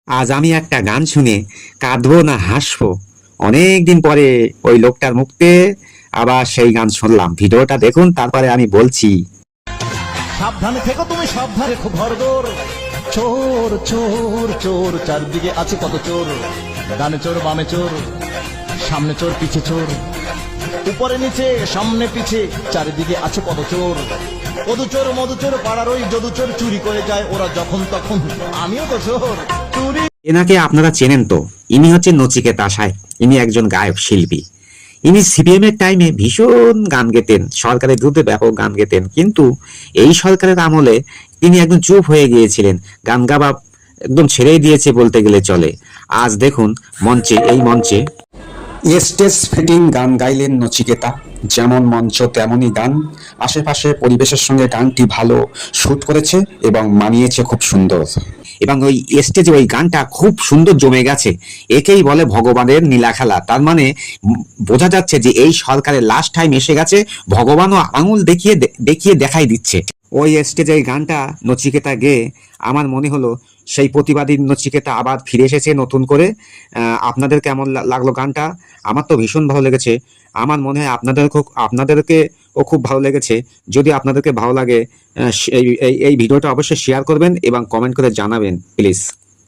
আজ আমি একটা গান শুনে কাঁদবো না হাসবো, অনেকদিন পরে ওই লোকটার মুখতে আবার সেই গান শুনলাম। ভিডিওটা দেখুন, তারপরে আমি বলছি। সাবধানে থেকো তুমি, সাবধানে খুব ভরদৌর। চোর চোর চোর, চারদিকে আছে কত চোর। ডানে চোর, বামে চোর, সামনে চোর, পিছে চোর, উপরে নিচে সামনে পিছে চারিদিকে আছে কত চোর। পদুচোর মধুচোর, পাড়ার ওই যদুচোর, চুরি করে যায় ওরা যখন তখন। আমিও তো চোর, চুরি। এনাকে আপনারা চেনেন তো, ইনি হচ্ছেন নচিকেতা সাহেব। ইনি একজন গায়ক শিল্পী। ইনি সিপিএম এর টাইমে ভীষণ গান গেতেন, সরকারের বিরুদ্ধে ব্যাপক গান গেতেন, কিন্তু এই সরকারের আমলে তিনি একদম চুপ হয়ে গিয়েছিলেন, গান গাওয়া একদম ছেড়েই দিয়েছে বলতে গেলে চলে। আজ দেখুন মঞ্চে, এই মঞ্চে স্টেজ ফিটিং গান গাইলেন নচিকেতা। যেমন মঞ্চ তেমনই গান, আশেপাশে পরিবেশের সঙ্গে গানটি ভালো শুট করেছে এবং মানিয়েছে খুব সুন্দর। এবং ওই স্টেজে ওই গানটা খুব সুন্দর জমে গেছে। একেই বলে ভগবানের নীলা খেলা। তার মানে বোঝা যাচ্ছে যে এই সরকারের লাস্ট টাইম এসে গেছে, ভগবানও আঙুল দেখিয়ে দেখিয়ে দেখাই দিচ্ছে। ওই স্টেজে ওই গানটা নচিকেতা গেয়ে আমার মনে হলো সেই প্রতিবাদী নচিকেতা আবার ফিরে এসেছে নতুন করে। আপনাদের কেমন লাগলো গানটা? আমার তো ভীষণ ভালো লেগেছে। আমার মনে হয় আপনাদেরকেও খুব ভালো লেগেছে। যদি আপনাদেরকে ভালো লাগে, এই ভিডিওটা অবশ্যই শেয়ার করবেন এবং কমেন্ট করে জানাবেন প্লিজ।